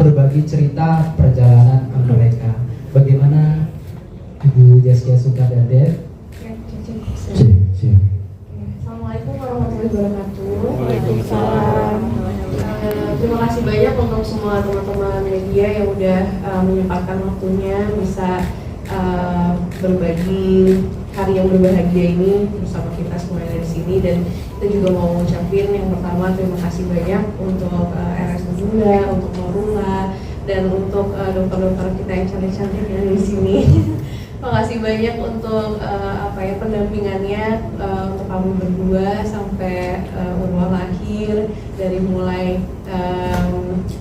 berbagi cerita perjalanan mereka. Bagaimana Ibu Zaskia Sukardadev? Assalamualaikum warahmatullahi wabarakatuh. Waalaikumsalam. Terima kasih banyak untuk semua teman-teman media yang udah menyempatkan waktunya bisa berbagi hari yang berbahagia ini bersama kita semua dari sini. Dan kita juga mau ngucapin yang pertama terima kasih banyak untuk RS Bunda, untuk Morula, dan untuk dokter-dokter kita yang cantik-cantik yang di sini. Makasih banyak untuk pendampingannya untuk kami berdua sampai Urwa lahir, dari mulai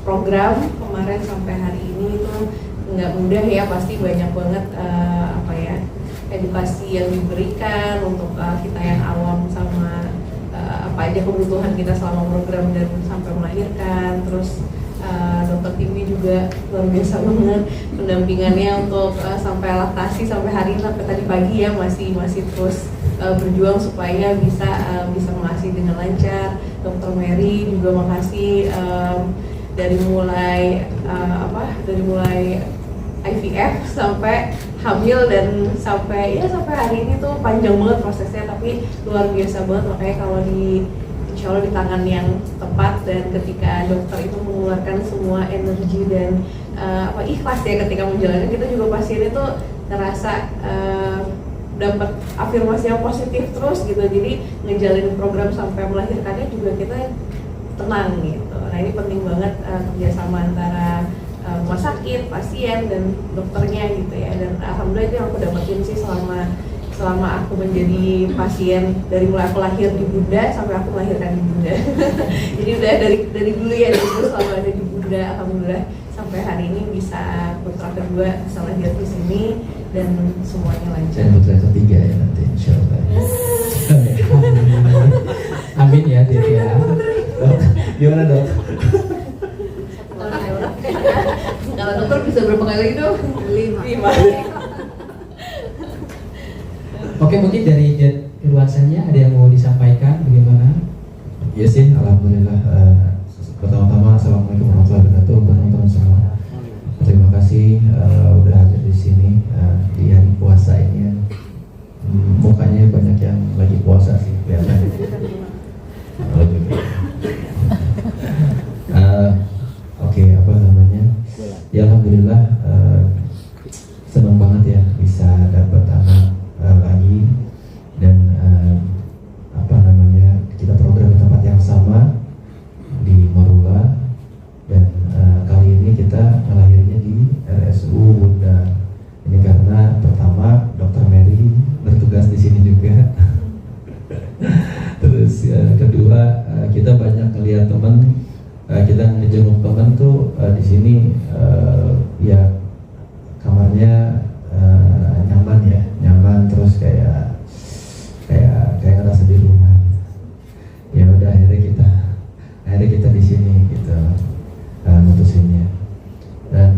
program kemarin sampai hari ini itu nggak mudah ya, pasti banyak banget edukasi yang diberikan untuk kita yang awam sama apa aja kebutuhan kita selama program dan sampai melahirkan. Terus Dokter Timmy juga luar biasa banget pendampingannya untuk sampai laktasi sampai hari ini, sampai tadi pagi ya masih terus berjuang supaya bisa melahirkan dengan lancar. Dokter Mary juga makasih dari mulai IVF sampai hamil dan sampai hari ini tuh panjang banget prosesnya, tapi luar biasa banget. Makanya kalau insya Allah di tangan yang tepat, dan ketika dokter itu mengeluarkan semua energi dan ikhlas ya ketika menjalankan, kita juga pasien itu ngerasa dapat afirmasi yang positif terus gitu. Jadi ngejalanin program sampai melahirkannya juga kita tenang gitu. Nah ini penting banget kerjasama antara rumah sakit, pasien, dan dokternya gitu ya. Dan alhamdulillah itu yang aku dapetin sih selama aku menjadi pasien, dari mulai aku lahir di Bunda sampai aku melahirkan di Bunda. Jadi udah dari dulu ya, dulu selalu ada di Bunda, alhamdulillah sampai hari ini bisa putra kedua bisa lahir di sini dan semuanya lancar. Dan putra ketiga ya nanti insya Allah. Amin ya Dit ya. Gimana dok? Kalau dokter bisa berapa kali lagi dong? 5. Oke, mungkin dari Jet Irwansanya ada yang mau disampaikan bagaimana? Ya sih, alhamdulillah. Pertama-tama assalamualaikum warahmatullahi wabarakatuh teman-teman semua. Terima kasih udah hadir di sini di hari puasa ini. Mukanya banyak yang lagi puasa sih kelihatan. Oke, apa namanya? Ya alhamdulillah senang banget ya bisa dapat anak lagi, dan kita program di tempat yang sama di Morula, dan kali ini kita melahirnya di RSU Bunda. Ini karena pertama Dokter Mary bertugas di sini juga. Terus kedua kita banyak melihat teman, kita ngejenguk teman tuh di sini ya kamarnya nyaman, terus kayak ngerasa di rumah. Ya udah akhirnya kita di sini gitu mutusinnya, dan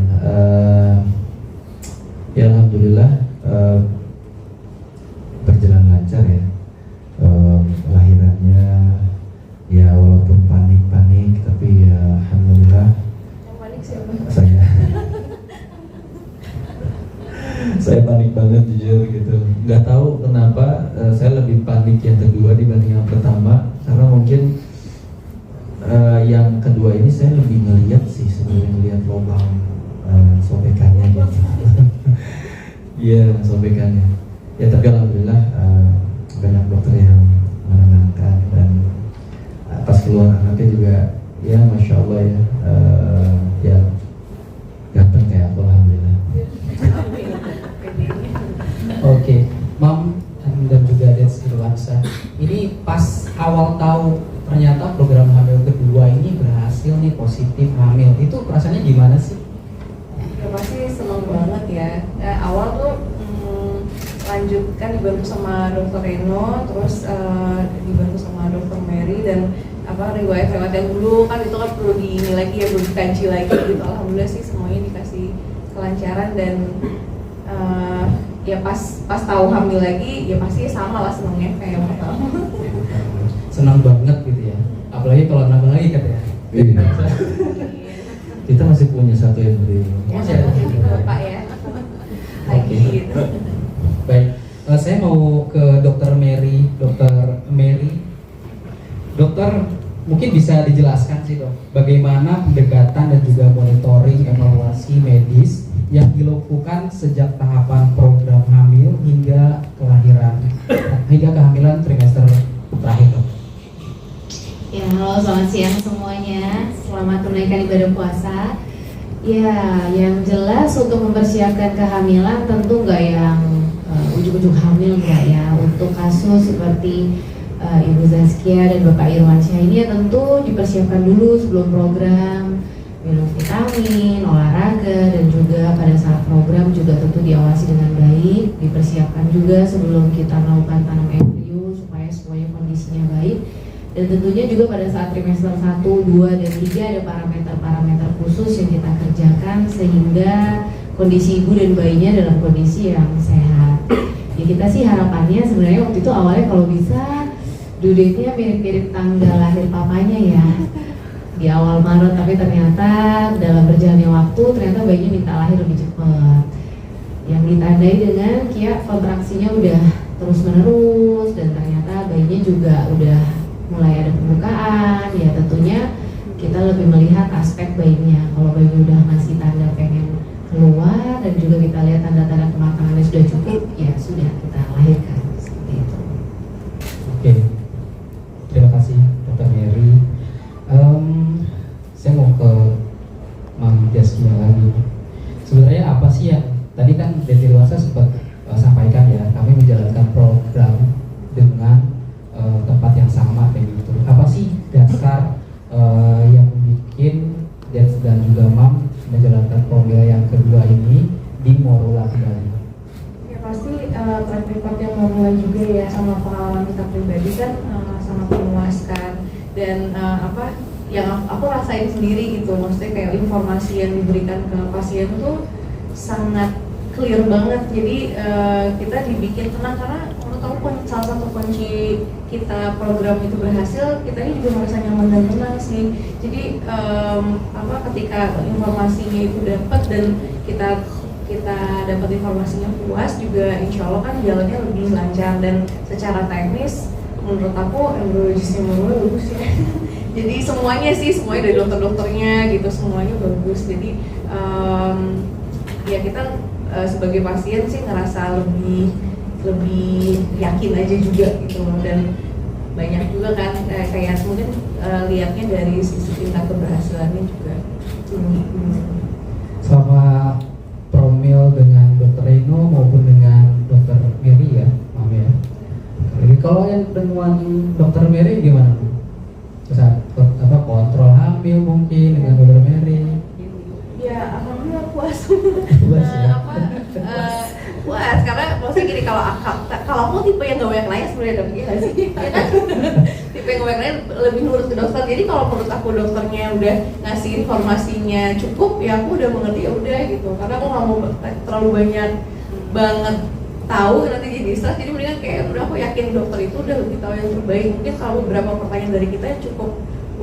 ya alhamdulillah berjalan lancar ya lahirannya. Ya walaupun panik tapi ya alhamdulillah. Yang panik siapa? Saya panik banget jujur gitu. Nggak tahu kenapa saya lebih panik yang kedua dibanding yang pertama, karena mungkin yang kedua ini saya lebih ngelihat sih sebenarnya, ngelihat lubang sobekannya gitu. Iya, sobekannya. Ya tapi alhamdulillah banyak dokter yang menenangkan, dan pas keluar anaknya juga ya masya Allah ya, ya ganteng kayak aku alhamdulillah. Oke, Mam dan juga Des Irwansa, ini pas awal tahu ternyata program hamil kedua ini berhasil nih, positif hamil, itu perasaannya gimana sih? Ya pasti seneng banget ya. Awal tuh lanjutkan dibantu sama Dokter Reno, terus dibantu sama Dokter Mary, dan riwayat-riwayat yang dulu kan itu kan perlu dinilai lagi ya, perlu dikaji lagi gitu. Alhamdulillah sih semuanya dikasih kelancaran, dan ya pas tahu hamil lagi ya pasti sama lah senengnya kayak yang pertama. Senang banget gitu ya, apalagi kalau nambah lagi katanya. Kita masih punya satu embrio. Ya, Masih ada. Bapak ya. Lagi gitu. Baik, saya mau ke Dokter Mary. Dokter, mungkin bisa dijelaskan sih dok, bagaimana pendekatan dan juga monitoring evaluasi medis yang dilakukan sejak tahapan program hamil hingga kehamilan trimester terakhir dok. Ya, halo, selamat siang semuanya. Selamat menunaikan ibadah puasa. Ya, yang jelas untuk mempersiapkan kehamilan tentu nggak yang ujuk-ujuk hamil nggak ya. Untuk kasus seperti Ibu Zaskia dan Bapak Irwansyah ini ya tentu dipersiapkan dulu sebelum program, minum vitamin, olahraga, dan juga pada saat program juga tentu diawasi dengan baik, dipersiapkan juga sebelum kita melakukan tanam embrio supaya semuanya kondisinya baik. Dan tentunya juga pada saat trimester 1, 2, dan 3 ada parameter-parameter khusus yang kita kerjakan sehingga kondisi ibu dan bayinya dalam kondisi yang sehat. Ya kita sih harapannya sebenarnya waktu itu awalnya kalau bisa due date-nya mirip-mirip tanggal lahir papanya ya di awal Maret, tapi ternyata dalam berjalannya waktu ternyata bayinya minta lahir lebih cepat, yang ditandai dengan kontraksinya udah terus menerus dan ternyata bayinya juga udah mulai ada pembukaan. Ya tentunya kita lebih melihat aspek bayinya. Kalau bayinya udah masih tanda pengen keluar dan juga kita lihat tanda-tanda kematangannya sudah cukup, ya sudah kita lahirkan seperti itu. Oke, terima kasih Dr. Mary. Saya mau ke Mam Jaskia lagi. Sebenarnya apa sih yang tadi kan Deti Luasa sempat sampaikan ya, kami menjalankan program dengan tempat yang sama kayak gitu. Apa sih dasar yang bikin Dets dan juga Mam menjalankan program yang kedua ini di Morula kembali? Ya pasti track record yang memulai juga ya, sama pengalaman kita pribadi kan sangat memuaskan. Dan yang aku rasain sendiri gitu, maksudnya kayak informasi yang diberikan ke pasien tuh sangat clear banget. Jadi kita dibikin tenang karena menurut aku salah satu kunci kita program itu berhasil, kita ini juga merasa nyaman dan tenang sih. Jadi ketika informasinya itu dapat dan kita dapat informasinya puas juga, insya Allah kan jalannya lebih lancar. Dan secara teknis menurut aku embryologisnya Morula bagus ya. Jadi semuanya dari dokter-dokternya gitu, semuanya bagus. Jadi ya kita sebagai pasien sih ngerasa lebih yakin aja juga gitu loh. Dan banyak juga kan kayak mungkin lihatnya dari sisi tingkat keberhasilannya juga. Sama Promil dengan Dr. Reno maupun dengan Dr. Mary ya, Mam ya. Jadi kalau yang temuan Dr. Mary gimana Bu? Saat kontrol hamil mungkin dengan Dr. Mary? Ya alhamdulillah puas. Puas ya? Puas karena maksudnya gini, kalau aku tipe yang gak banyak nanya sebenarnya dok, ya sih? Ya kan? Tipe yang gak banyak nanya lebih nurut ke dokter. Jadi kalau menurut aku dokternya udah ngasih informasinya cukup, ya aku udah mengerti, ya udah gitu. Karena aku gak mau terlalu banyak banget tahu nanti jadi stres. Jadi mendingan kayak udah aku yakin dokter itu udah lebih tahu yang terbaik. Mungkin kalau beberapa pertanyaan dari kita yang cukup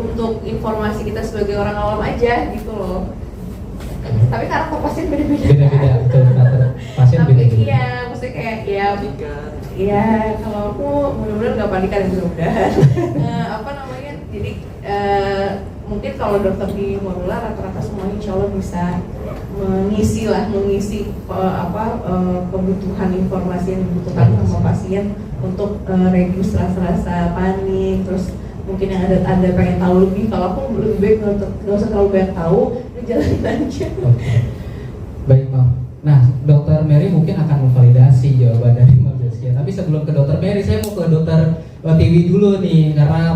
untuk informasi kita sebagai orang awam aja gitu loh. Tapi karakter pasien beda-beda. Beda-beda, betul, karakter pasien Tapi beda-beda. iya, maksudnya kayak ya kalau aku mudah-mudahan nggak panikan, mudah-mudahan. Jadi mungkin kalau dokter di Morula rata-rata semuanya insya Allah bisa mengisi kebutuhan informasi yang dibutuhkan sama pasien untuk reduce rasa-rasa panik. Terus mungkin yang ada pengen tahu lebih, kalau aku lebih baik nggak usah terlalu banyak tahu, jalanin aja. Oke. Baik Mam. Nah, Dr. Mary mungkin akan memvalidasi jawaban dari Mam Zaskia. Tapi sebelum ke Dr. Mary, saya mau ke Dr. Tiwi dulu nih, karena